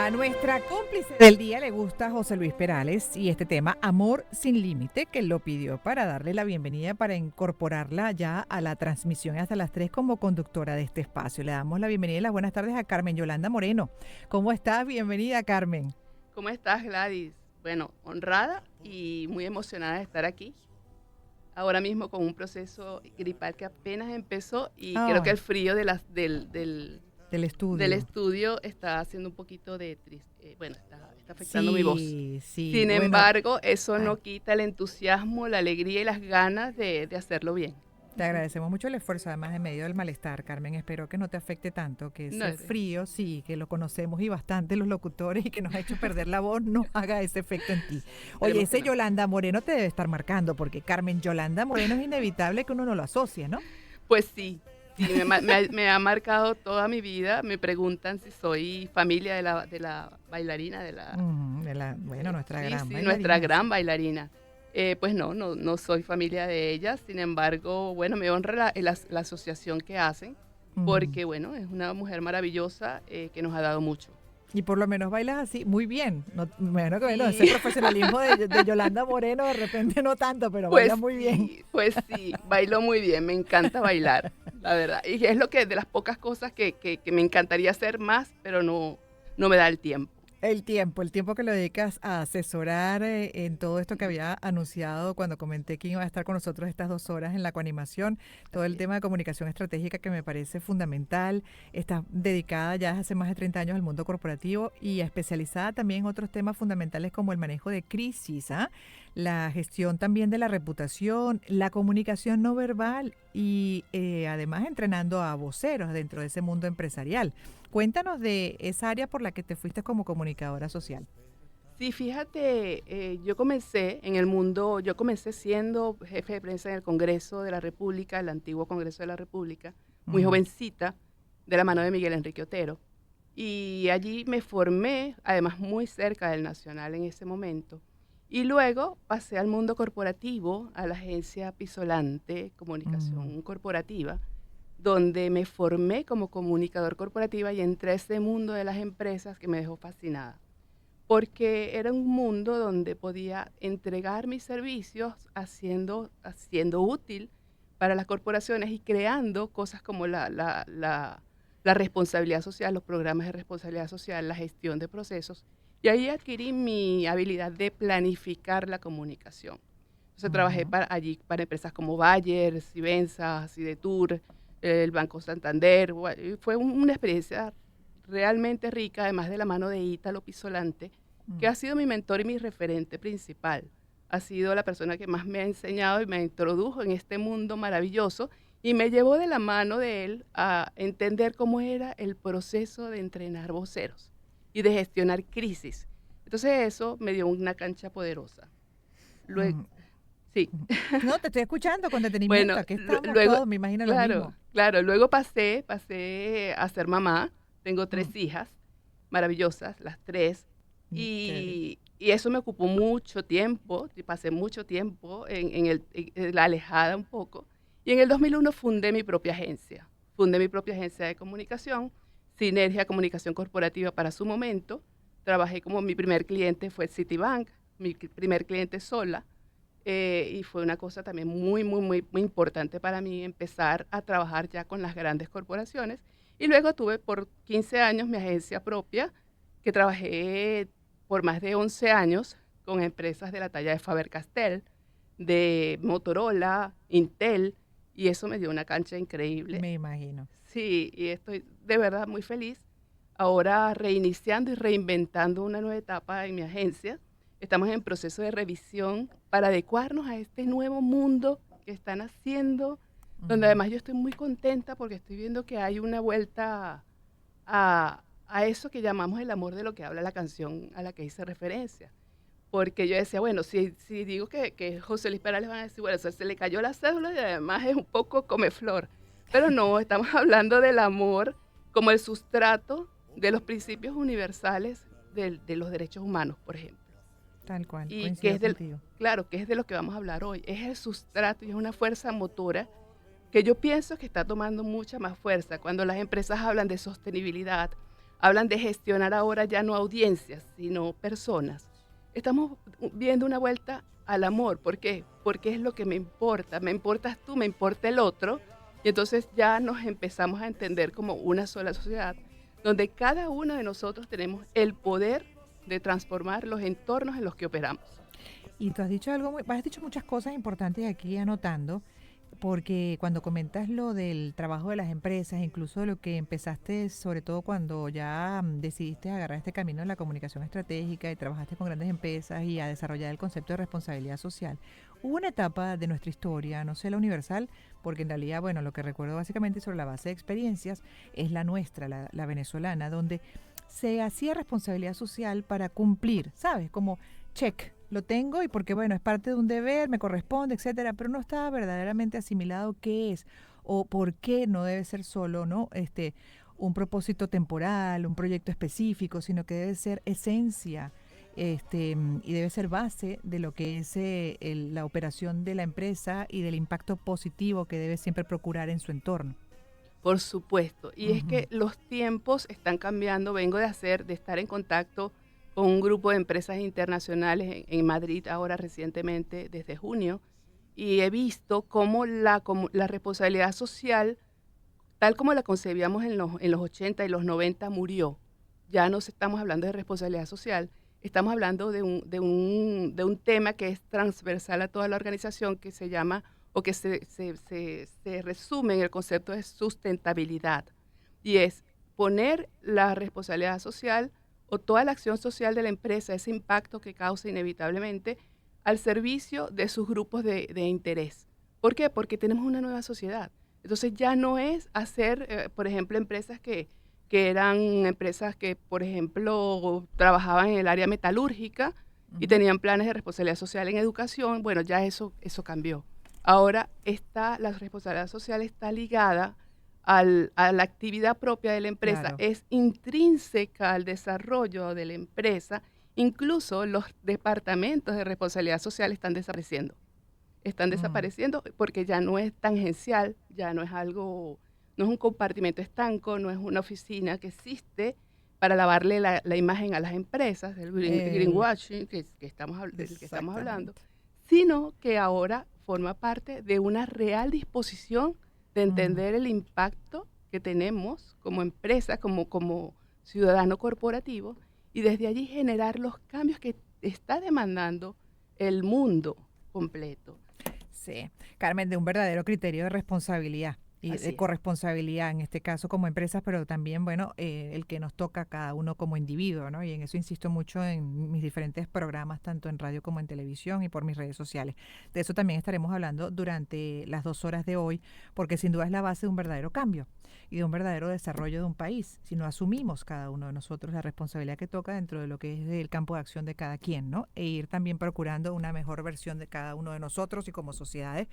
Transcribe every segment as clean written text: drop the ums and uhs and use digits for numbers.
A nuestra cómplice del día le gusta José Luis Perales y este tema, Amor sin Límite, que lo pidió para darle la bienvenida, para incorporarla ya a la transmisión hasta las 3 como conductora de este espacio. Le damos la bienvenida y las buenas tardes a Carmen Yolanda Moreno. ¿Cómo estás? Bienvenida, Carmen. ¿Cómo estás, Gladys? Bueno, honrada y muy emocionada de estar aquí. Ahora mismo con un proceso gripal que apenas empezó y creo que Ay, el frío del del estudio. estudio está haciendo un poquito de triste, bueno, está afectando mi voz. Sí, sí, Sin bueno, embargo, eso ay, no quita el entusiasmo, la alegría y las ganas de hacerlo bien. te agradecemos mucho el esfuerzo, además en medio del malestar, Carmen. Espero que no te afecte tanto, que No, ese frío, sí, que lo conocemos y bastante los locutores y que nos ha hecho perder la voz, no haga ese efecto en ti. Oye, esperemos que ese no. Yolanda Moreno te debe estar marcando, porque Carmen Yolanda Moreno es inevitable que uno no lo asocie, ¿no? Pues sí, sí, me ha marcado toda mi vida. Me preguntan si soy familia de la bailarina, Bueno, nuestra sí, gran sí, nuestra bailarina, gran sí. bailarina. Pues no soy familia de ella, sin embargo, bueno, me honra la asociación que hacen, Ujú. porque bueno, es una mujer maravillosa que nos ha dado mucho. Y por lo menos bailas así, muy bien. No, bueno, que bueno, ese Sí, profesionalismo de Yolanda Moreno de repente no tanto, pero bailas muy bien. pues sí, bailo muy bien, me encanta bailar, la verdad. Y es lo que de las pocas cosas que me encantaría hacer más, pero no me da el tiempo. El tiempo que le dedicas a asesorar en todo esto que había anunciado cuando comenté que iba a estar con nosotros estas 2 horas en la coanimación, todo el Así es. tema de comunicación estratégica que me parece fundamental. Estás dedicada ya hace más de 30 años al mundo corporativo y especializada también en otros temas fundamentales como el manejo de crisis, ¿ah? La gestión también de la reputación, la comunicación no verbal y además entrenando a voceros dentro de ese mundo empresarial. Cuéntanos de esa área por la que te fuiste como comunicadora social. Sí, fíjate, yo comencé siendo jefe de prensa en el Congreso de la República, el antiguo Congreso de la República, muy Ujú. jovencita, de la mano de Miguel Enrique Otero. Y allí me formé, además muy cerca del Nacional en ese momento. Y luego pasé al mundo corporativo, a la agencia Pisolante, Mm. Comunicación Corporativa, donde me formé como comunicador corporativa y entré a ese mundo de las empresas que me dejó fascinada porque era un mundo donde podía entregar mis servicios haciendo útil para las corporaciones y creando cosas como la responsabilidad social, los programas de responsabilidad social, la gestión de procesos. Y ahí adquirí mi habilidad de planificar la comunicación. Entonces trabajé Ujú. allí para empresas como Bayer, Sibenza, Sidetour, el Banco Santander. Y fue una experiencia realmente rica, además de la mano de Ítalo Pisolante, que Mm. ha sido mi mentor y mi referente principal. Ha sido la persona que más me ha enseñado y me introdujo en este mundo maravilloso y me llevó de la mano de él a entender cómo era el proceso de entrenar voceros y de gestionar crisis. Entonces eso me dio una cancha poderosa. Luego, Mm. sí, Mm. No, te estoy escuchando con detenimiento. bueno, Aquí estamos luego, todos, me imagino lo claro, mismo. claro, luego pasé a ser mamá. Tengo Mm. 3 hijas maravillosas, las tres, Qué bello. y eso me ocupó mucho tiempo, y pasé mucho tiempo en la alejada un poco. Y en el 2001 fundé mi propia agencia de comunicación, Sinergia Comunicación Corporativa para su momento. Trabajé como mi primer cliente fue Citibank, primer cliente sola, y fue una cosa también muy importante para mí empezar a trabajar ya con las grandes corporaciones. Y luego tuve por 15 años mi agencia propia, que trabajé por más de 11 años con empresas de la talla de Faber-Castell, de Motorola, Intel, y eso me dio una cancha increíble. Me imagino. Sí, y estoy de verdad muy feliz. Ahora reiniciando y reinventando una nueva etapa en mi agencia. Estamos en proceso de revisión para adecuarnos a este nuevo mundo que están haciendo, donde Ujú. además yo estoy muy contenta porque estoy viendo que hay una vuelta a eso que llamamos el amor de lo que habla la canción a la que hice referencia. Porque yo decía, bueno, si digo que José Luis Perales van a decir, bueno, se le cayó la cédula y además es un poco comeflor. Pero no, estamos hablando del amor como el sustrato de los principios universales de los derechos humanos, por ejemplo. Tal cual, Y que coincido es del, contigo. claro, que es de lo que vamos a hablar hoy. Es el sustrato y es una fuerza motora que yo pienso que está tomando mucha más fuerza cuando las empresas hablan de sostenibilidad, hablan de gestionar ahora ya no audiencias, sino personas. Estamos viendo una vuelta al amor. ¿Por qué? Porque es lo que me importa. Me importas tú, me importa el otro. Y entonces ya nos empezamos a entender como una sola sociedad, donde cada uno de nosotros tenemos el poder de transformar los entornos en los que operamos. Y tú has dicho has dicho muchas cosas importantes aquí anotando, porque cuando comentas lo del trabajo de las empresas, incluso lo que empezaste, sobre todo cuando ya decidiste agarrar este camino de la comunicación estratégica y trabajaste con grandes empresas y a desarrollar el concepto de responsabilidad social, hubo una etapa de nuestra historia, no sé la universal, porque en realidad, bueno, lo que recuerdo básicamente sobre la base de experiencias es la nuestra, la venezolana, donde se hacía responsabilidad social para cumplir, ¿sabes? Como check, lo tengo y porque, bueno, es parte de un deber, me corresponde, etcétera, pero no estaba verdaderamente asimilado qué es o por qué no debe ser solo, ¿no? Un propósito temporal, un proyecto específico, sino que debe ser esencia, y debe ser base de lo que es la operación de la empresa y del impacto positivo que debe siempre procurar en su entorno. Por supuesto. Y es Ujú. que los tiempos están cambiando. Vengo de estar en contacto con un grupo de empresas internacionales en Madrid ahora recientemente, desde junio, y he visto cómo la responsabilidad social, tal como la concebíamos en los 80 y los 90, murió. Ya no estamos hablando de responsabilidad social, estamos hablando de un tema que es transversal a toda la organización, que se llama, o que se resume en el concepto de sustentabilidad. Y es poner la responsabilidad social o toda la acción social de la empresa, ese impacto que causa inevitablemente, al servicio de sus grupos de interés. ¿Por qué? Porque tenemos una nueva sociedad. Entonces ya no es hacer, por ejemplo, empresas que eran empresas que, por ejemplo, trabajaban en el área metalúrgica y Ujú. tenían planes de responsabilidad social en educación. Bueno, ya eso cambió. Ahora la responsabilidad social está ligada a la actividad propia de la empresa, Claro. es intrínseca al desarrollo de la empresa. Incluso los departamentos de responsabilidad social están desapareciendo. Están Mm. desapareciendo porque ya no es tangencial, ya no es algo, no es un compartimento estanco, no es una oficina que existe para lavarle la imagen a las empresas, del El- greenwashing del que estamos hablando, Exactamente. sino que ahora forma parte de una real disposición de Mm. entender el impacto que tenemos como empresa, como ciudadano corporativo, y desde allí generar los cambios que está demandando el mundo completo. Sí, Carmen, de un verdadero criterio de responsabilidad y de Así es. corresponsabilidad, en este caso como empresas, pero también, bueno, el que nos toca a cada uno como individuo, ¿no? Y en eso insisto mucho en mis diferentes programas, tanto en radio como en televisión y por mis redes sociales. De eso también estaremos hablando durante las 2 horas de hoy, porque sin duda es la base de un verdadero cambio y de un verdadero desarrollo de un país, si no asumimos cada uno de nosotros la responsabilidad que toca dentro de lo que es el campo de acción de cada quien, ¿no? E ir también procurando una mejor versión de cada uno de nosotros y como sociedades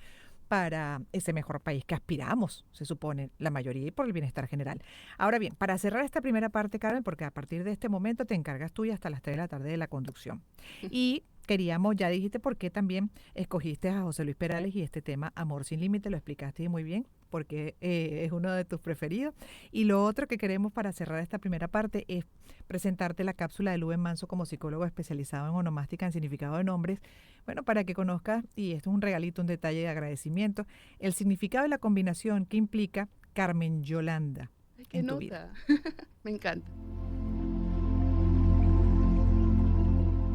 para ese mejor país que aspiramos, se supone, la mayoría y por el bienestar general. Ahora bien, para cerrar esta primera parte, Carmen, porque a partir de este momento te encargas tú y hasta las 3 de la tarde de la conducción. Y queríamos, ya dijiste por qué también escogiste a José Luis Perales y este tema Amor sin límite, lo explicaste muy bien, porque es uno de tus preferidos. Y lo otro que queremos para cerrar esta primera parte es presentarte la cápsula de Luben Manso como psicólogo especializado en onomástica en significado de nombres, bueno, para que conozcas, y esto es un regalito, un detalle de agradecimiento, el significado de la combinación que implica Carmen Yolanda Ay, qué en tu vida. nota. Me encanta.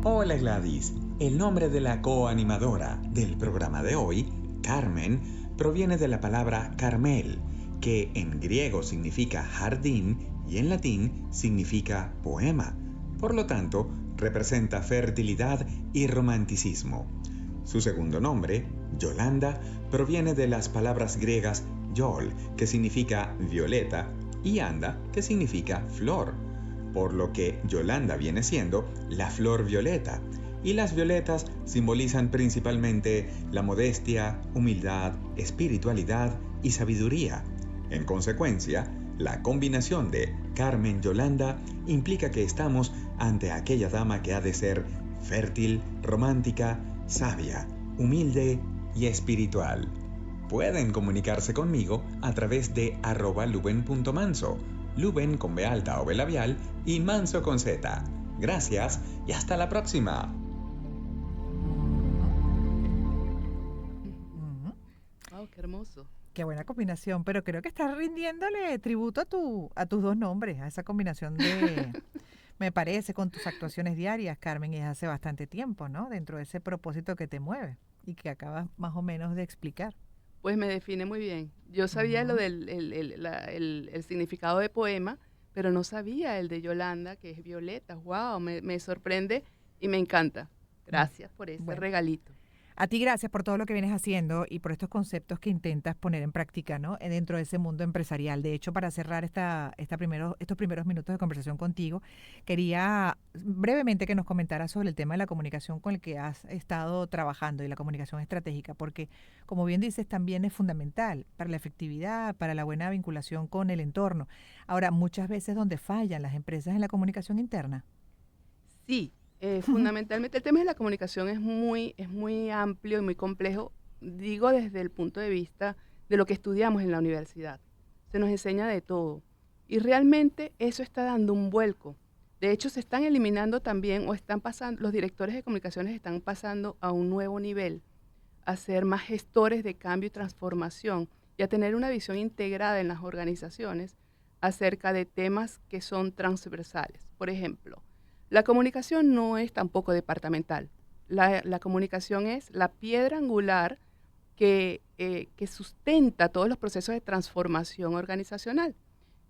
Hola Gladys, el nombre de la coanimadora del programa de hoy, Carmen, proviene de la palabra Carmel, que en griego significa jardín y en latín significa poema. Por lo tanto, representa fertilidad y romanticismo. Su segundo nombre, Yolanda, proviene de las palabras griegas yol, que significa violeta, y anda, que significa flor, por lo que Yolanda viene siendo la flor violeta, y las violetas simbolizan principalmente la modestia, humildad, espiritualidad y sabiduría. En consecuencia, la combinación de Carmen Yolanda implica que estamos ante aquella dama que ha de ser fértil, romántica, sabia, humilde y espiritual. Pueden comunicarse conmigo a través de @luben.manso Luben con B alta o B labial y Manso con Z. Gracias y hasta la próxima. Wow, qué hermoso. Qué buena combinación, pero creo que estás rindiéndole tributo a tus dos nombres, a esa combinación de, me parece, con tus actuaciones diarias, Carmen, y es hace bastante tiempo, ¿no? Dentro de ese propósito que te mueve y que acabas más o menos de explicar. Pues me define muy bien. Yo sabía lo Ujú. del el significado de poema, pero no sabía el de Yolanda, que es violeta. Wow, me sorprende y me encanta. Mm. Gracias por ese Bueno, regalito. a ti gracias por todo lo que vienes haciendo y por estos conceptos que intentas poner en práctica, ¿no? Dentro de ese mundo empresarial. De hecho, para cerrar estos primeros minutos de conversación contigo, quería brevemente que nos comentaras sobre el tema de la comunicación con el que has estado trabajando y la comunicación estratégica, porque, como bien dices, también es fundamental para la efectividad, para la buena vinculación con el entorno. Ahora, muchas veces donde fallan las empresas en la comunicación interna. Sí, fundamentalmente el tema de la comunicación es muy amplio y muy complejo, digo desde el punto de vista de lo que estudiamos en la universidad. Se nos enseña de todo y realmente eso está dando un vuelco. De hecho, se están eliminando también o están pasando, los directores de comunicaciones están pasando a un nuevo nivel, a ser más gestores de cambio y transformación y a tener una visión integrada en las organizaciones acerca de temas que son transversales. Por ejemplo, la comunicación no es tampoco departamental. La comunicación es la piedra angular que sustenta todos los procesos de transformación organizacional.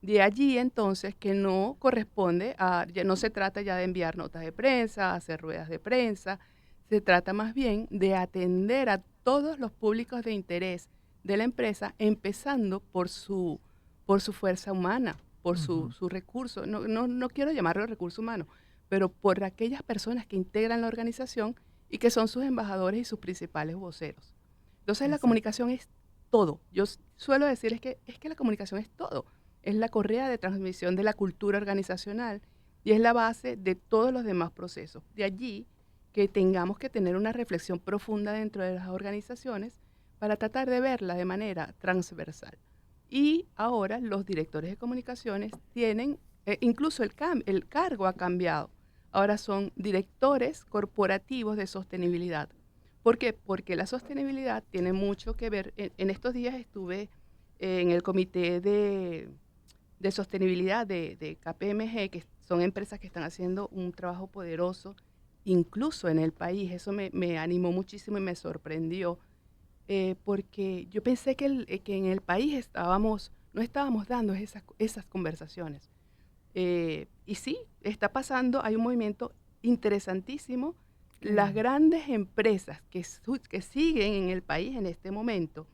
De allí entonces que no corresponde a, ya no se trata ya de enviar notas de prensa, hacer ruedas de prensa, se trata más bien de atender a todos los públicos de interés de la empresa, empezando por su fuerza humana, por Ujú. su recurso, no quiero llamarlo recurso humano, pero por aquellas personas que integran la organización y que son sus embajadores y sus principales voceros. Entonces la Exacto. comunicación es todo. Suelo decir es que la comunicación es todo. Es la correa de transmisión de la cultura organizacional y es la base de todos los demás procesos. De allí que tengamos que tener una reflexión profunda dentro de las organizaciones para tratar de verla de manera transversal. Y ahora los directores de comunicaciones tienen, incluso el cargo ha cambiado. Ahora son directores corporativos de sostenibilidad. ¿Por qué? Porque la sostenibilidad tiene mucho que ver. En estos días estuve en el comité de sostenibilidad de KPMG, que son empresas que están haciendo un trabajo poderoso, incluso en el país. Eso me animó muchísimo y me sorprendió, porque yo pensé que en el país no estábamos dando esas conversaciones. Y sí, está pasando, hay un movimiento interesantísimo. Qué Las bien. grandes empresas que siguen en el país en este momento,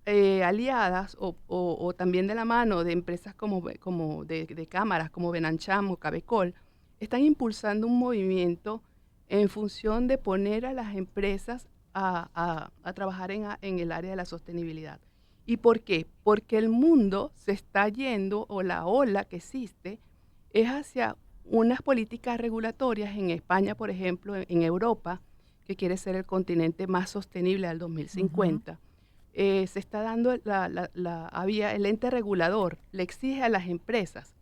aliadas o también de la mano de empresas como de cámaras como Benancham o Cabecol, están impulsando un movimiento en función de poner a las empresas a trabajar en el área de la sostenibilidad. ¿Y por qué? Porque el mundo se está yendo, o la ola que existe, es hacia unas políticas regulatorias en España, por ejemplo, en Europa, que quiere ser el continente más sostenible al Ujú. 2050. Se está dando el ente regulador, le exige a las empresas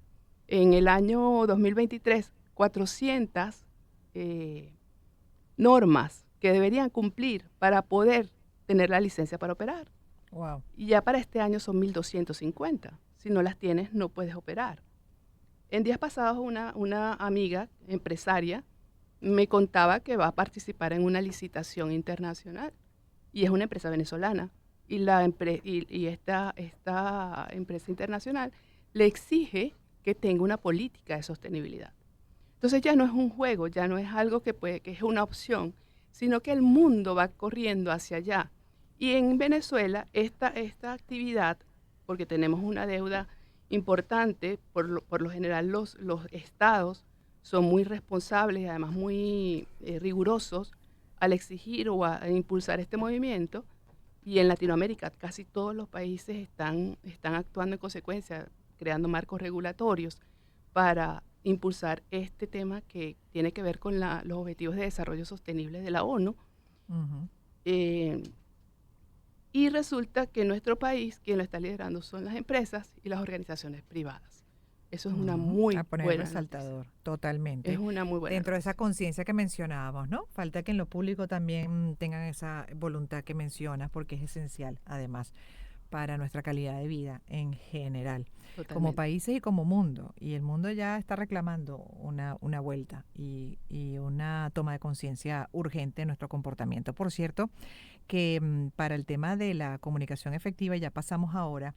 en el año 2023 400 eh, normas que deberían cumplir para poder tener la licencia para operar. Wow. Y ya para este año son 1250. Si no las tienes, no puedes operar. En días pasados, una amiga empresaria me contaba que va a participar en una licitación internacional y es una empresa venezolana. Esta empresa internacional le exige que tenga una política de sostenibilidad. Entonces ya no es un juego, ya no es algo que es una opción, sino que el mundo va corriendo hacia allá. Y en Venezuela esta actividad, porque tenemos una deuda importante, por lo general los estados son muy responsables y además muy rigurosos al exigir o a impulsar este movimiento, y en Latinoamérica casi todos los países están actuando en consecuencia, creando marcos regulatorios para impulsar este tema que tiene que ver con los Objetivos de Desarrollo Sostenible de la ONU. Ujú. eh, Y resulta que en nuestro país quien lo está liderando son las empresas y las organizaciones privadas. Eso es una A muy poner buena noticia. resaltador, Es totalmente. una muy buena Dentro de esa noticia. conciencia que mencionábamos, ¿no? Falta que en lo público también tengan esa voluntad que mencionas, porque es esencial, además, para nuestra calidad de vida en general, como Totalmente. países y como mundo. Y el mundo ya está reclamando una vuelta y una toma de conciencia urgente en nuestro comportamiento. Por cierto, que para el tema de la comunicación efectiva ya pasamos ahora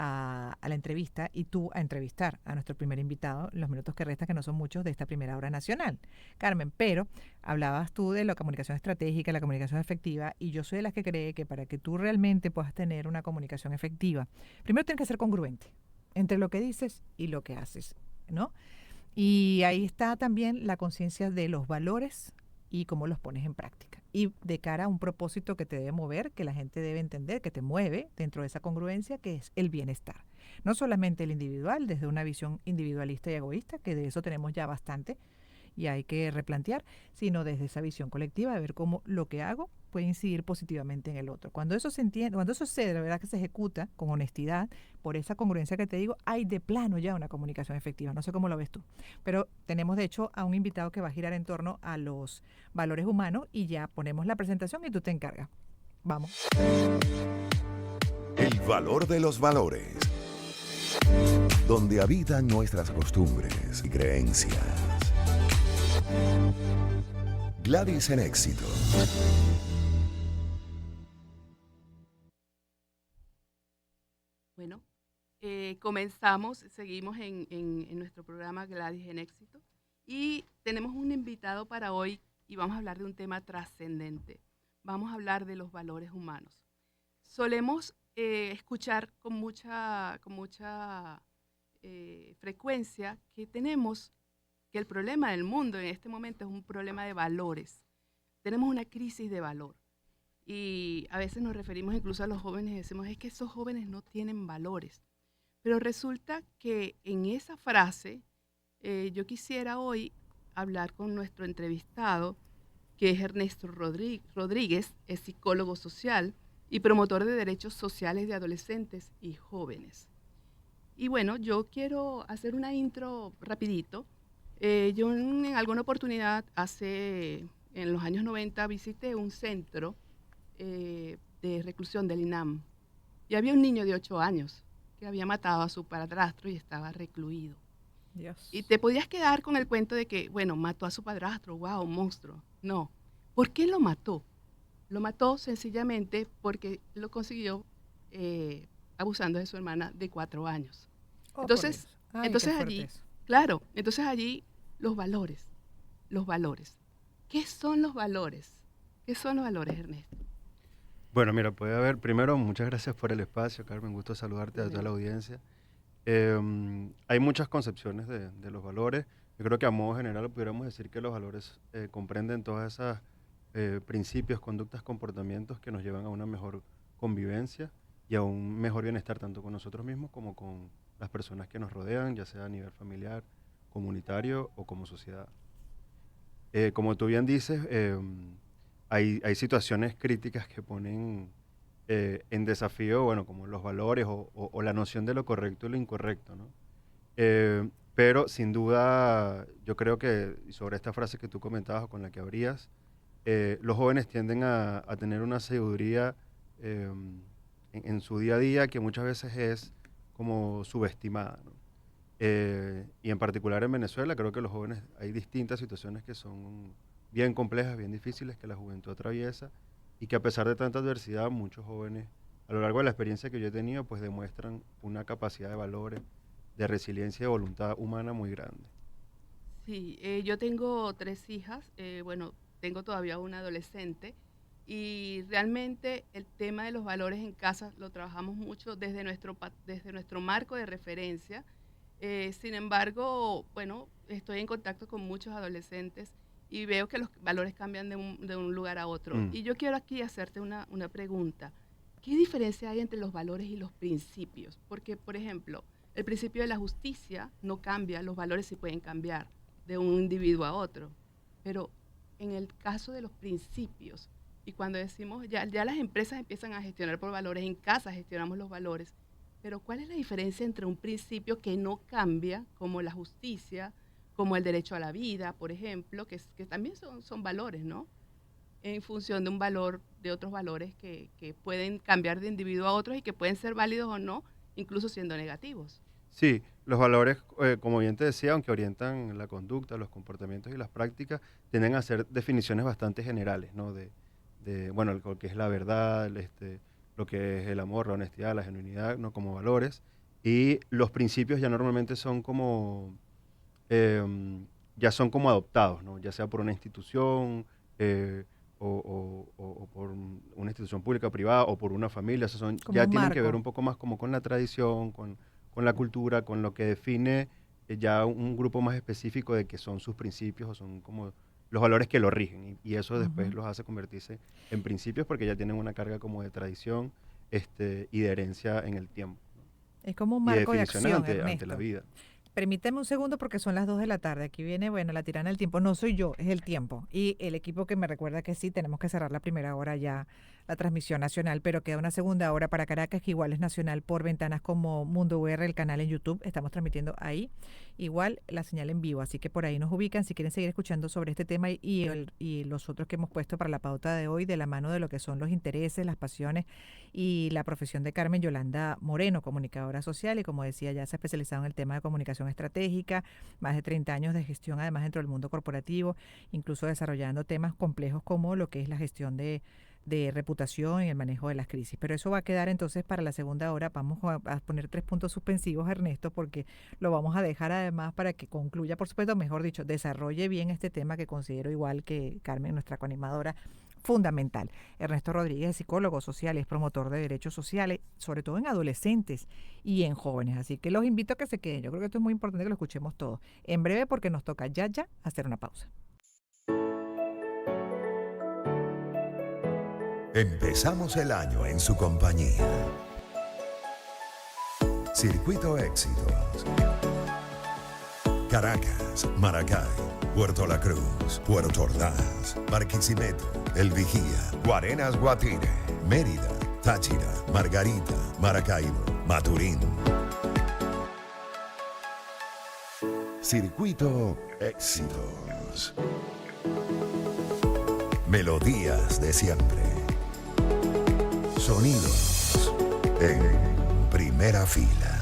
a la entrevista y tú a entrevistar a nuestro primer invitado en los minutos que restan, que no son muchos, de esta primera hora nacional. Carmen, pero hablabas tú de la comunicación estratégica, la comunicación efectiva, y yo soy de las que cree que para que tú realmente puedas tener una comunicación efectiva, primero tienes que ser congruente entre lo que dices y lo que haces, ¿no? Y ahí está también la conciencia de los valores y cómo los pones en práctica. Y de cara a un propósito que te debe mover, que la gente debe entender, que te mueve dentro de esa congruencia, que es el bienestar. No solamente el individual, desde una visión individualista y egoísta, que de eso tenemos ya bastante, y hay que replantear, sino desde esa visión colectiva de ver cómo lo que hago puede incidir positivamente en el otro. Cuando eso se entiende, cuando eso se de verdad que se ejecuta con honestidad, por esa congruencia que te digo, hay de plano ya una comunicación efectiva. No sé cómo lo ves tú, pero tenemos de hecho a un invitado que va a girar en torno a los valores humanos y ya ponemos la presentación y tú te encargas. Vamos. El valor de los valores, donde habitan nuestras costumbres y creencias. Gladys en Éxito. Bueno, comenzamos, seguimos en nuestro programa Gladys en Éxito y tenemos un invitado para hoy y vamos a hablar de un tema trascendente. Vamos a hablar de los valores humanos. Solemos escuchar con mucha frecuencia que el problema del mundo en este momento es un problema de valores. Tenemos una crisis de valor. Y a veces nos referimos incluso a los jóvenes y decimos, es que esos jóvenes no tienen valores. Pero resulta que en esa frase yo quisiera hoy hablar con nuestro entrevistado, que es Ernesto Rodríguez, es psicólogo social y promotor de derechos sociales de adolescentes y jóvenes. Y bueno, yo quiero hacer una intro rapidito. Yo en alguna oportunidad, en los años 90, visité un centro de reclusión del INAM. Y había un niño de 8 años que había matado a su padrastro y estaba recluido. Dios. Y te podías quedar con el cuento de que, bueno, mató a su padrastro, wow, monstruo. No. ¿Por qué lo mató? Lo mató sencillamente porque lo consiguió abusando de su hermana de 4 años. Oh, Entonces, Ay, entonces qué fuerte allí, eso. claro, entonces allí los valores. ¿Qué son los valores? ¿Qué son los valores, Ernesto? Bueno, mira, puede haber, primero, muchas gracias por el espacio, Carmen, gusto saludarte a toda la audiencia. Hay muchas concepciones de los valores. Yo creo que a modo general pudiéramos decir que los valores comprenden todas esas principios, conductas, comportamientos que nos llevan a una mejor convivencia y a un mejor bienestar tanto con nosotros mismos como con las personas que nos rodean, ya sea a nivel familiar, comunitario o como sociedad. Como tú bien dices, hay situaciones críticas que ponen en desafío, bueno, como los valores o la noción de lo correcto y lo incorrecto, ¿no? Pero sin duda, yo creo que, y sobre esta frase que tú comentabas o con la que abrías, los jóvenes tienden a tener una sabiduría en su día a día que muchas veces es como subestimada, ¿no? Y en particular en Venezuela, creo que los jóvenes, hay distintas situaciones que son bien complejas, bien difíciles, que la juventud atraviesa y que a pesar de tanta adversidad, muchos jóvenes, a lo largo de la experiencia que yo he tenido, pues demuestran una capacidad de valores, de resiliencia y de voluntad humana muy grande. Sí, yo tengo 3 hijas, bueno, tengo todavía una adolescente y realmente el tema de los valores en casa lo trabajamos mucho desde nuestro marco de referencia. Sin embargo, bueno, estoy en contacto con muchos adolescentes y veo que los valores cambian de un lugar a otro. Y yo quiero aquí hacerte una pregunta. ¿Qué diferencia hay entre los valores y los principios? Porque, por ejemplo, el principio de la justicia no cambia, los valores sí pueden cambiar de un individuo a otro. Pero en el caso de los principios Y cuando decimos, ya las empresas empiezan a gestionar por valores, en casa gestionamos los valores, pero ¿cuál es la diferencia entre un principio que no cambia, como la justicia, como el derecho a la vida, por ejemplo, que también son valores, ¿no? En función de un valor, de otros valores que pueden cambiar de individuo a otros y que pueden ser válidos o no, incluso siendo negativos. Sí, los valores, como bien te decía, aunque orientan la conducta, los comportamientos y las prácticas, tienden a ser definiciones bastante generales, ¿no? Bueno, lo que es la verdad, lo que es el amor, la honestidad, la genuinidad, ¿no? Como valores. Y los principios ya normalmente son como, ya son como adoptados, ¿no? Ya sea por una institución, o por una institución pública o privada, o por una familia. O sea, Como ya un tienen que ver marco. un poco más como con la tradición, con la cultura, con lo que define ya un grupo más específico de que son sus principios o son como los valores que lo rigen. Y eso después Ujú. los hace convertirse en principios porque ya tienen una carga como de tradición, y de herencia en el tiempo, ¿no? Es como un Y de marco de definiciones acción, ante la Ernesto. vida. Permíteme un segundo porque son las 2 de la tarde. Aquí viene, bueno, la tirana del tiempo. No soy yo, es el tiempo. Y el equipo que me recuerda que sí, tenemos que cerrar la primera hora ya, la transmisión nacional, pero queda una segunda hora para Caracas, que igual es nacional por ventanas como Mundo VR, el canal en YouTube. Estamos transmitiendo ahí. Igual la señal en vivo, así que por ahí nos ubican si quieren seguir escuchando sobre este tema y los otros que hemos puesto para la pauta de hoy, de la mano de lo que son los intereses, las pasiones y la profesión de Carmen Yolanda Moreno, comunicadora social y como decía, ya se ha especializado en el tema de comunicación estratégica, más de 30 años de gestión además dentro del mundo corporativo, incluso desarrollando temas complejos como lo que es la gestión de reputación y el manejo de las crisis. Pero eso va a quedar entonces para la segunda hora. Vamos a poner 3 puntos suspensivos, Ernesto, porque lo vamos a dejar además para que concluya, por supuesto, mejor dicho, desarrolle bien este tema que considero igual que Carmen, nuestra coanimadora, fundamental. Ernesto Rodríguez es psicólogo social y es promotor de derechos sociales, sobre todo en adolescentes y en jóvenes. Así que los invito a que se queden. Yo creo que esto es muy importante que lo escuchemos todos. En breve, porque nos toca ya hacer una pausa. Empezamos el año en su compañía. Circuito Éxitos. Caracas, Maracay, Puerto La Cruz, Puerto Ordaz, Barquisimeto, El Vigía, Guarenas Guatire, Mérida, Táchira, Margarita, Maracaibo, Maturín. Circuito Éxitos. Melodías de siempre. Sonidos en primera fila.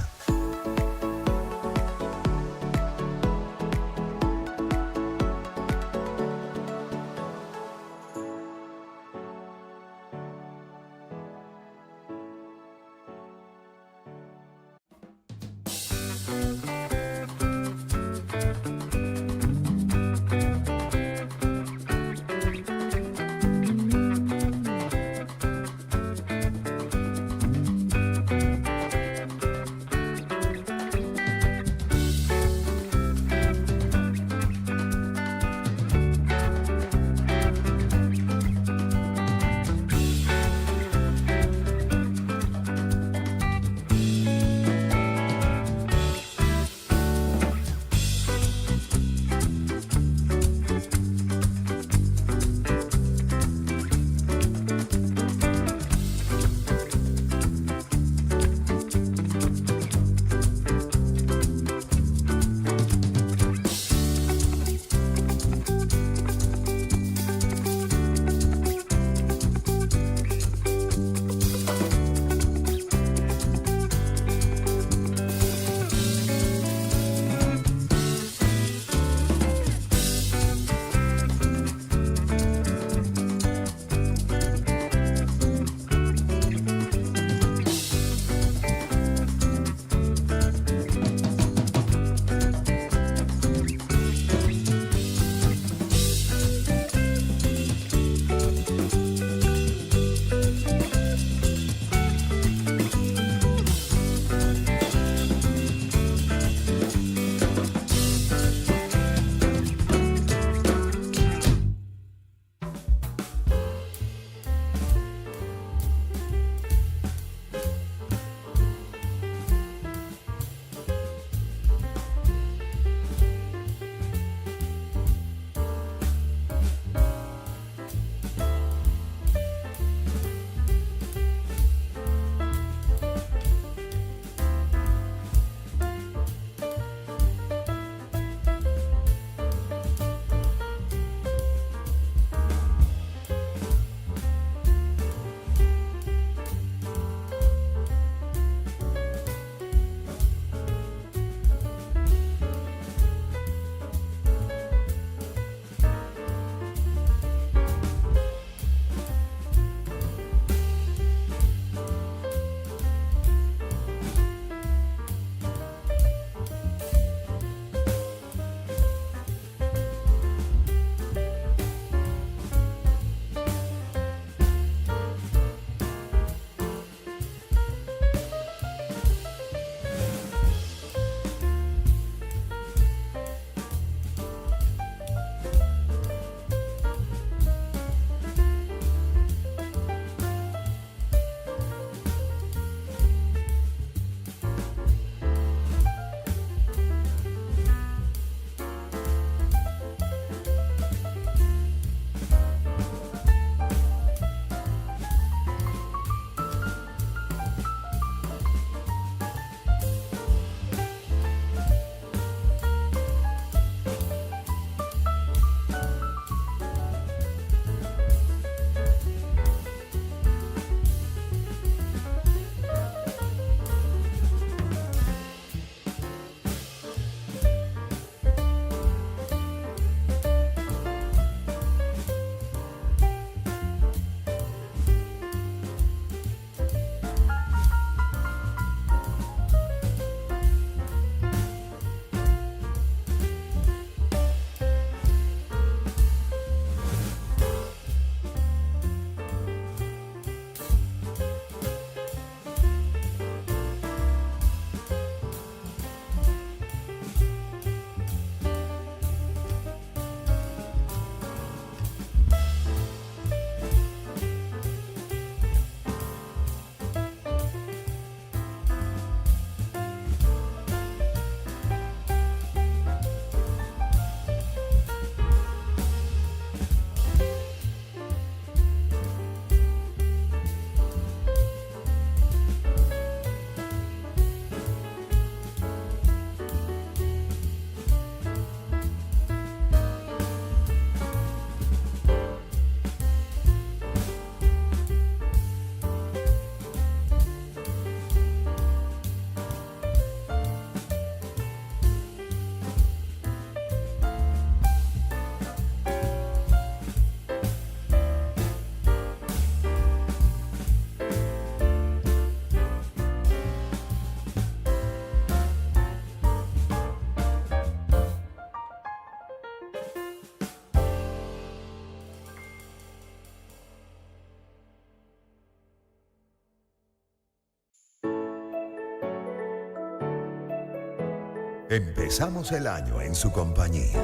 Empezamos el año en su compañía.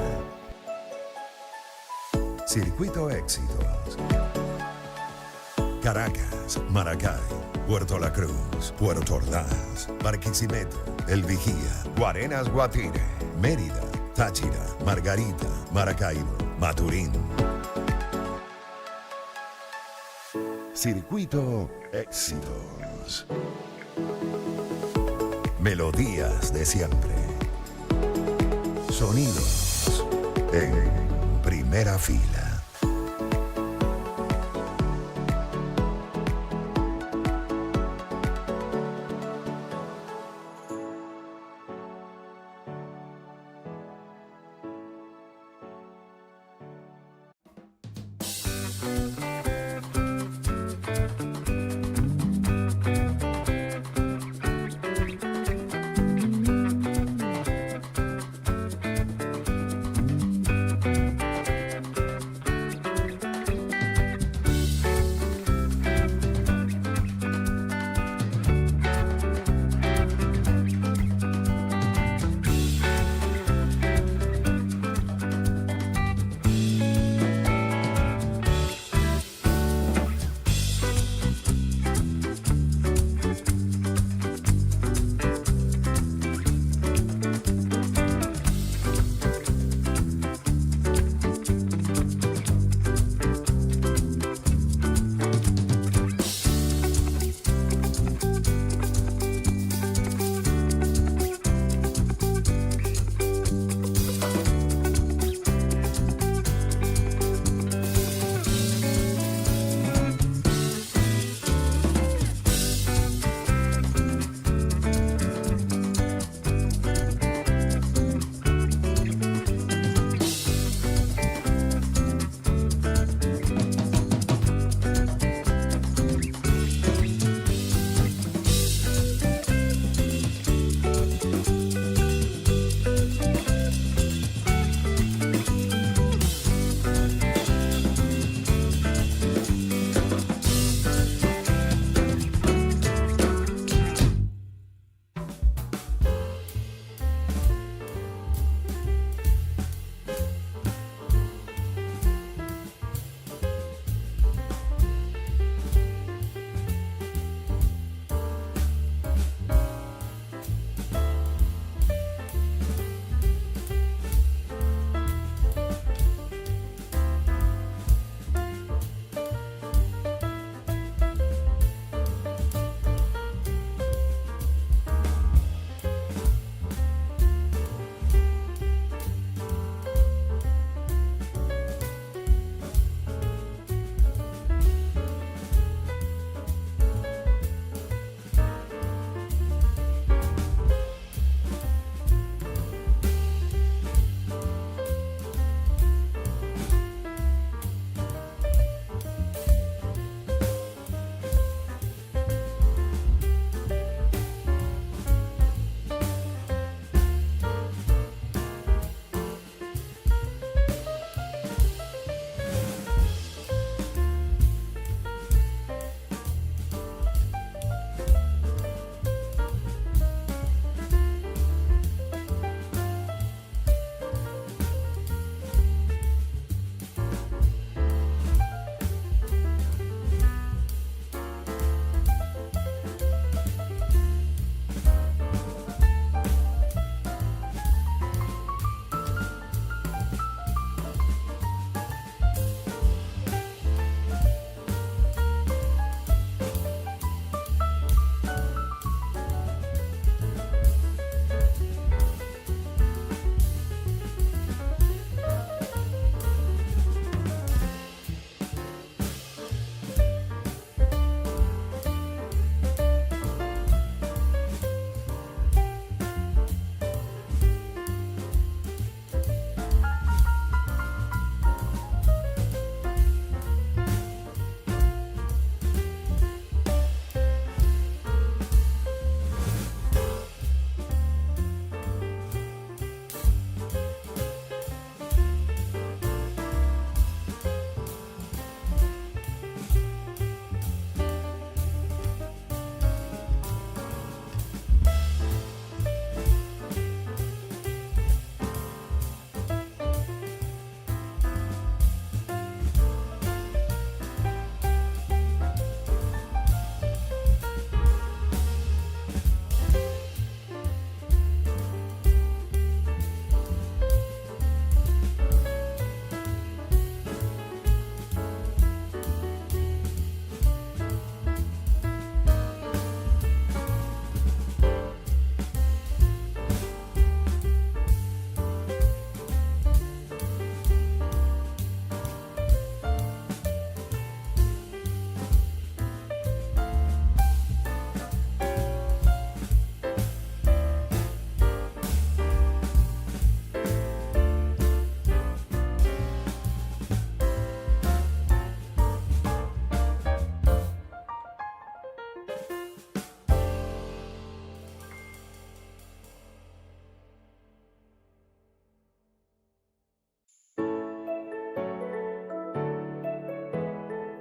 Circuito Éxitos. Caracas, Maracay, Puerto La Cruz, Puerto Ordaz, Barquisimeto, El Vigía, Guarenas Guatire, Mérida, Táchira, Margarita, Maracaibo, Maturín. Circuito Éxitos. Melodías de siempre. Sonidos en primera fila.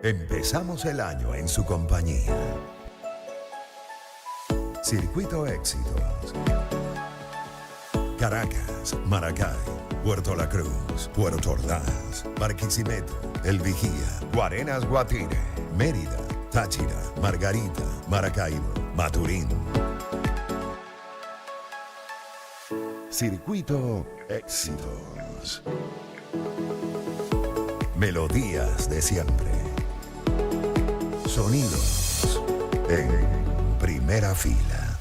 Empezamos el año en su compañía. Circuito Éxitos. Caracas, Maracay, Puerto La Cruz, Puerto Ordaz, Barquisimeto, El Vigía, Guarenas Guatire, Mérida, Táchira, Margarita, Maracaibo, Maturín. Circuito Éxitos. Melodías de siempre. Sonidos en primera fila.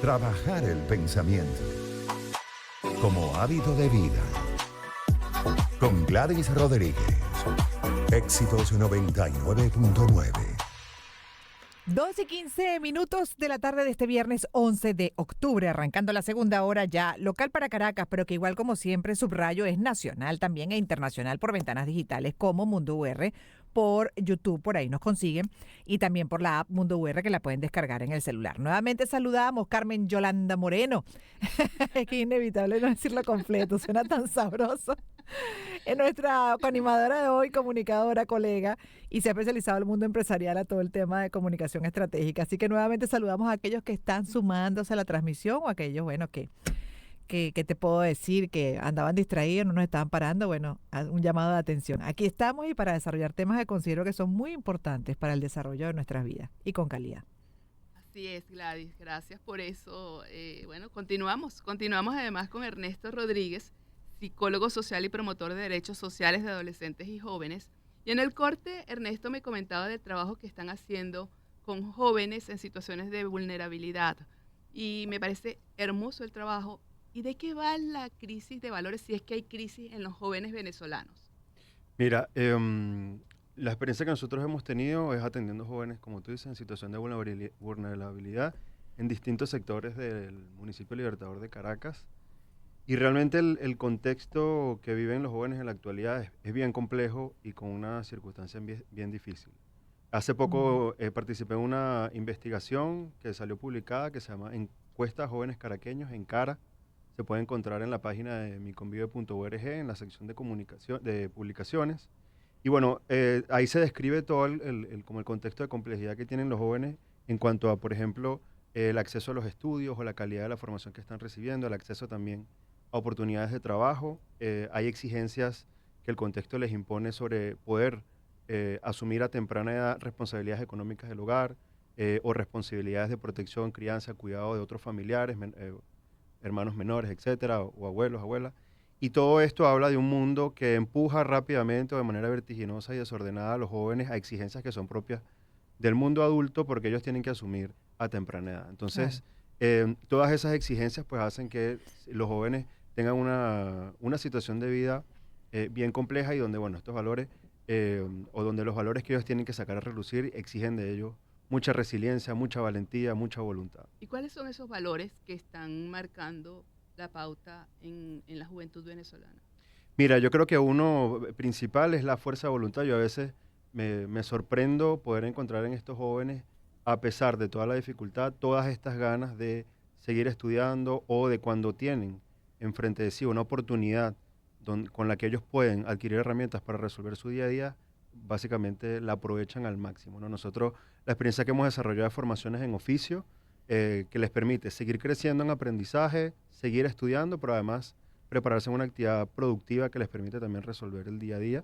Trabajar el pensamiento como hábito de vida. Con Gladys Rodríguez. Éxitos 99.9. 2:15 de la tarde de este viernes 11 de octubre, arrancando la segunda hora ya local para Caracas, pero que igual como siempre subrayo es nacional también e internacional por ventanas digitales como Mundo UR, por YouTube, por ahí nos consiguen, y también por la app Mundo UR que la pueden descargar en el celular. Nuevamente saludamos Carmen Yolanda Moreno. Es que es inevitable no decirlo completo, suena tan sabroso. Es nuestra coanimadora de hoy, comunicadora, colega, y se ha especializado en el mundo empresarial a todo el tema de comunicación estratégica. Así que nuevamente saludamos a aquellos que están sumándose a la transmisión o a aquellos, bueno, que te puedo decir que andaban distraídos, no nos estaban parando. Bueno, un llamado de atención. Aquí estamos y para desarrollar temas que considero que son muy importantes para el desarrollo de nuestras vidas y con calidad. Así es, Gladys, gracias por eso. Bueno, continuamos además con Ernesto Rodríguez, psicólogo social y promotor de derechos sociales de adolescentes y jóvenes. Y en el corte, Ernesto me comentaba del trabajo que están haciendo con jóvenes en situaciones de vulnerabilidad. Y me parece hermoso el trabajo. ¿Y de qué va la crisis de valores si es que hay crisis en los jóvenes venezolanos? Mira, la experiencia que nosotros hemos tenido es atendiendo jóvenes, como tú dices, en situación de vulnerabilidad en distintos sectores del municipio Libertador de Caracas. Y realmente el contexto que viven los jóvenes en la actualidad es bien complejo y con una circunstancia bien difícil. Hace poco participé en una investigación que salió publicada que se llama Encuesta a Jóvenes Caraqueños en Cara. Se puede encontrar en la página de miconvive.org en la sección de publicaciones. Y bueno, ahí se describe todo como el contexto de complejidad que tienen los jóvenes en cuanto a, por ejemplo, el acceso a los estudios o la calidad de la formación que están recibiendo, el acceso también a oportunidades de trabajo. Hay exigencias que el contexto les impone sobre poder asumir a temprana edad responsabilidades económicas del hogar o responsabilidades de protección, crianza, cuidado de otros familiares, hermanos menores, etcétera, o abuelos, abuelas. Y todo esto habla de un mundo que empuja rápidamente o de manera vertiginosa y desordenada a los jóvenes a exigencias que son propias del mundo adulto porque ellos tienen que asumir a temprana edad. Entonces, todas esas exigencias pues hacen que los jóvenes tengan una situación de vida bien compleja y donde, bueno, estos valores o donde los valores que ellos tienen que sacar a relucir exigen de ellos mucha resiliencia, mucha valentía, mucha voluntad. ¿Y cuáles son esos valores que están marcando la pauta en la juventud venezolana? Mira, yo creo que uno principal es la fuerza de voluntad. Yo a veces me sorprendo poder encontrar en estos jóvenes, a pesar de toda la dificultad, todas estas ganas de seguir estudiando o de cuando tienen enfrente de sí una oportunidad con la que ellos pueden adquirir herramientas para resolver su día a día, básicamente la aprovechan al máximo, ¿no? Nosotros, la experiencia que hemos desarrollado de formaciones en oficio, que les permite seguir creciendo en aprendizaje, seguir estudiando, pero además prepararse en una actividad productiva que les permite también resolver el día a día.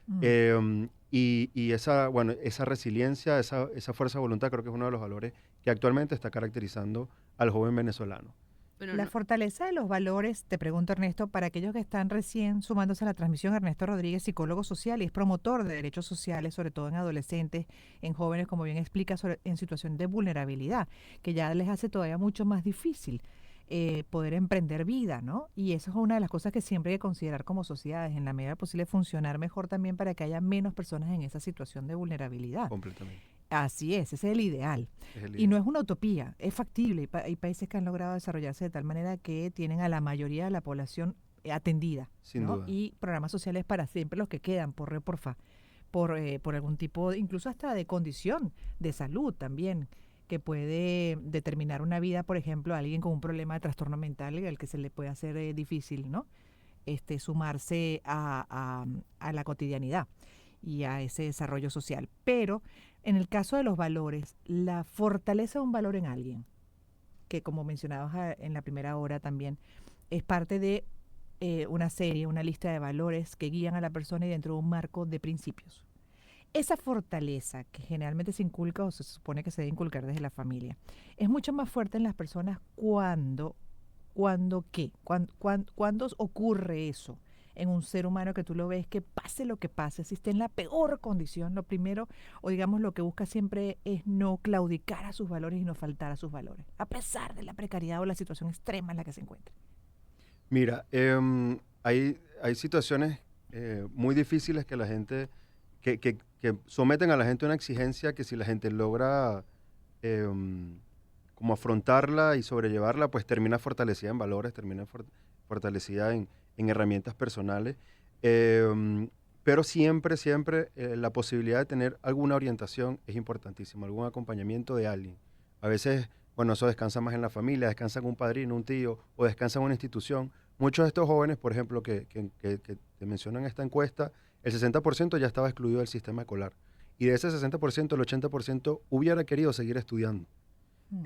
Mm. Y esa, bueno, esa resiliencia, esa fuerza de voluntad creo que es uno de los valores que actualmente está caracterizando al joven venezolano. Bueno, La no- fortaleza de los valores, te pregunto Ernesto, para aquellos que están recién sumándose a la transmisión, Ernesto Rodríguez, psicólogo social y es promotor de derechos sociales, sobre todo en adolescentes, en jóvenes, como bien explica, en situación de vulnerabilidad, que ya les hace todavía mucho más difícil poder emprender vida, ¿no? Y eso es una de las cosas que siempre hay que considerar como sociedades, en la medida posible funcionar mejor también para que haya menos personas en esa situación de vulnerabilidad. Completamente. Así es, ese es el ideal. Es el Y no ideal. es una utopía, es factible. Hay países que han logrado desarrollarse de tal manera que tienen a la mayoría de la población atendida, Sin ¿no? duda. Y programas sociales para siempre los que quedan, por re, por fa, por algún tipo, incluso hasta de condición de salud también, que puede determinar una vida, por ejemplo, a alguien con un problema de trastorno mental, al que se le puede hacer difícil, ¿no? Sumarse a la cotidianidad y a ese desarrollo social. Pero en el caso de los valores, la fortaleza de un valor en alguien, que como mencionabas en la primera hora también, es parte de una serie, una lista de valores que guían a la persona y dentro de un marco de principios. Esa fortaleza que generalmente se inculca o se supone que se debe inculcar desde la familia, es mucho más fuerte en las personas cuando ¿qué? Cuando ocurre eso en un ser humano que tú lo ves que pase lo que pase, si esté en la peor condición, lo primero, o digamos lo que busca siempre es no claudicar a sus valores y no faltar a sus valores, a pesar de la precariedad o la situación extrema en la que se encuentre. Mira, hay situaciones muy difíciles que la gente, que someten a la gente a una exigencia que si la gente logra como afrontarla y sobrellevarla, pues termina fortalecida en valores, termina fortalecida en herramientas personales. Em, pero siempre, siempre la posibilidad de tener alguna orientación es importantísima, algún acompañamiento de alguien. A veces, bueno, eso descansa más en la familia, descansa en un padrino, un tío, o descansa en una institución. Muchos de estos jóvenes, por ejemplo, que te mencionan en esta encuesta, el 60% ya estaba excluido del sistema escolar. Y de ese 60%, el 80% hubiera querido seguir estudiando. Mm.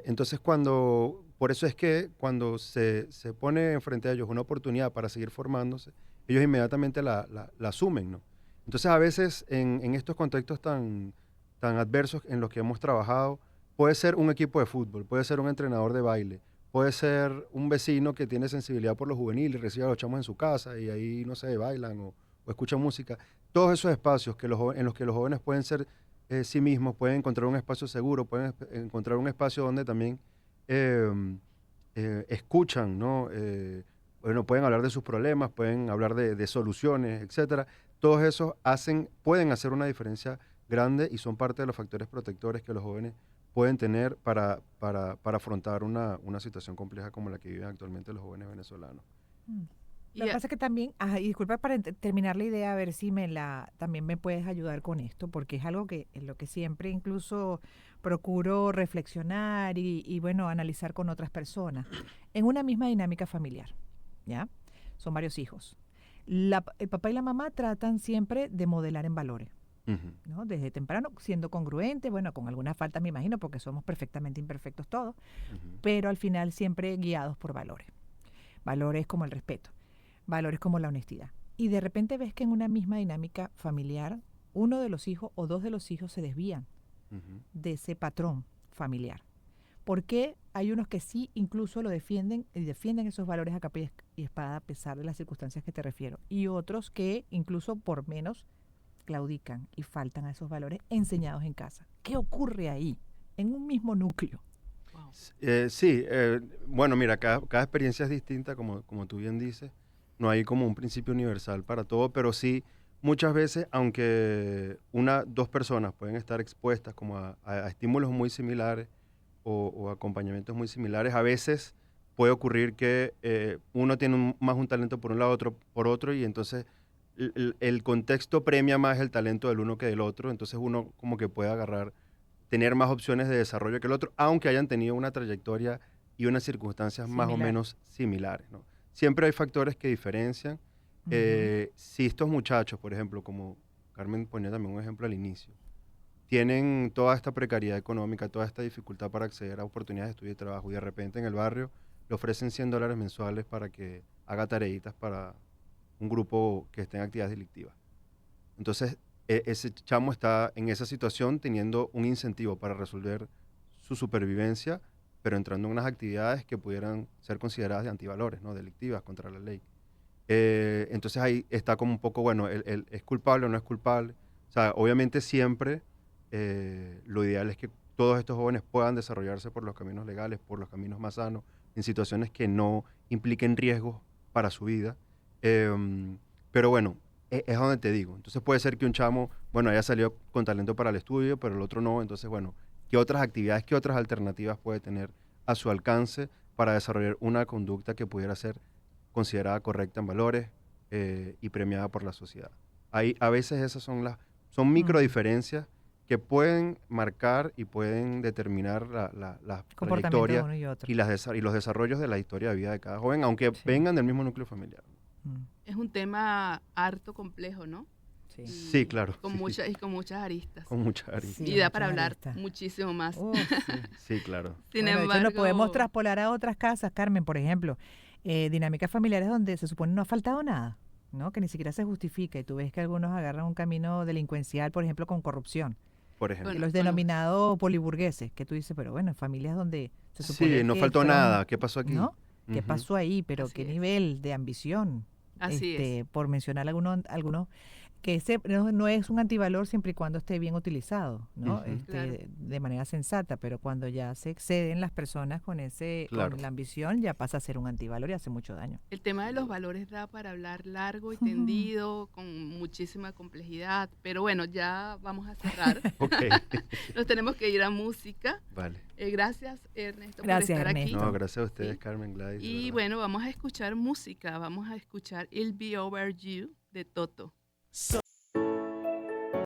Entonces, por eso es que cuando se pone enfrente a ellos una oportunidad para seguir formándose, ellos inmediatamente la asumen, ¿no? Entonces, a veces en estos contextos tan adversos en los que hemos trabajado, puede ser un equipo de fútbol, puede ser un entrenador de baile, puede ser un vecino que tiene sensibilidad por lo juvenil y recibe a los chamos en su casa y ahí, no sé, bailan o escuchan música. Todos esos espacios en los que los jóvenes pueden ser sí mismos, pueden encontrar un espacio seguro, pueden encontrar un espacio donde también escuchan, ¿no? Bueno, pueden hablar de sus problemas, pueden hablar de soluciones, etcétera. Todos esos pueden hacer una diferencia grande y son parte de los factores protectores que los jóvenes pueden tener para afrontar una situación compleja como la que viven actualmente los jóvenes venezolanos. Mm. y Lo que a- pasa es que también, y disculpa para terminar la idea, a ver si también me puedes ayudar con esto, porque es algo que en lo que siempre incluso procuro reflexionar y bueno, analizar con otras personas. En una misma dinámica familiar, ¿ya? Son varios hijos. El papá y la mamá tratan siempre de modelar en valores, Ujú, ¿no? Desde temprano, siendo congruentes, bueno, con algunas faltas me imagino, porque somos perfectamente imperfectos todos, ujú, pero al final siempre guiados por valores. Valores como el respeto, valores como la honestidad. Y de repente ves que en una misma dinámica familiar, uno de los hijos o dos de los hijos se desvían ujú. de ese patrón familiar. Porque hay unos que sí incluso lo defienden y defienden esos valores a capa y espada a pesar de las circunstancias que te refiero. Y otros que incluso por menos claudican y faltan a esos valores enseñados en casa. ¿Qué ocurre ahí, en un mismo núcleo? wow. Sí, bueno, mira, cada experiencia es distinta, como tú bien dices. No hay como un principio universal para todo, pero sí, muchas veces, aunque dos personas pueden estar expuestas como a estímulos muy similares o acompañamientos muy similares, a veces puede ocurrir que uno tiene más un talento por un lado, otro por otro, y entonces el contexto premia más el talento del uno que del otro, entonces uno como que puede agarrar, tener más opciones de desarrollo que el otro, aunque hayan tenido una trayectoria y unas circunstancias más o Similar. menos similares, ¿no? Siempre hay factores que diferencian. Si estos muchachos, por ejemplo, como Carmen ponía también un ejemplo al inicio, tienen toda esta precariedad económica, toda esta dificultad para acceder a oportunidades de estudio y trabajo, y de repente en el barrio le ofrecen $100 mensuales para que haga tareitas para un grupo que esté en actividades delictivas. Entonces, ese chamo está en esa situación teniendo un incentivo para resolver su supervivencia, pero entrando en unas actividades que pudieran ser consideradas de antivalores, ¿no? Delictivas contra la ley. Entonces ahí está como un poco, bueno, ¿es culpable o no es culpable? O sea, obviamente siempre lo ideal es que todos estos jóvenes puedan desarrollarse por los caminos legales, por los caminos más sanos, en situaciones que no impliquen riesgos para su vida. Pero bueno, es donde te digo. Entonces puede ser que un chamo, bueno, haya salido con talento para el estudio, pero el otro no. Entonces, bueno, ¿qué otras actividades, qué otras alternativas puede tener a su alcance para desarrollar una conducta que pudiera ser considerada correcta en valores y premiada por la sociedad? A veces esas son micro diferencias que pueden marcar y pueden determinar la Comportamiento de trayectoria uno y otro. y los desarrollos de la historia de vida de cada joven, aunque Sí. vengan del mismo núcleo familiar. Mm, Es un tema harto complejo, ¿no? sí. Y Sí, claro, Con, sí. y con muchas aristas. Con mucha aristas. Sí, Y da muchas para hablar aristas. muchísimo más. Uf, sí. Sí, claro. Sin Bueno, de hecho, embargo, lo podemos traspolar a otras casas, Carmen, por ejemplo, dinámicas familiares donde se supone no ha faltado nada, ¿no? Que ni siquiera se justifica y tú ves que algunos agarran un camino delincuencial, por ejemplo, con corrupción, Por ejemplo. y Bueno, los denominados poliburgueses, que tú dices, pero bueno, en familias donde se supone Sí, no que faltó fueron, nada. ¿Qué pasó aquí? ¿no? ¿Qué Ujú. pasó ahí? Pero Así qué es. nivel de ambición, Así es. por mencionar algunos que ese no es un antivalor siempre y cuando esté bien utilizado, ¿no? Ujú. Claro. De manera sensata, pero cuando ya se exceden las personas con Claro. con la ambición, ya pasa a ser un antivalor y hace mucho daño. El tema de los valores da para hablar largo y tendido, con muchísima complejidad, pero bueno, ya vamos a cerrar. Ok, Nos tenemos que ir a música. vale. Gracias, Ernesto, Gracias, por estar Ernesto. No, aquí. gracias a ustedes, Sí. Carmen, Gladys. de Y verdad. bueno, vamos a escuchar música. Vamos a escuchar It'll Be Over You de Toto.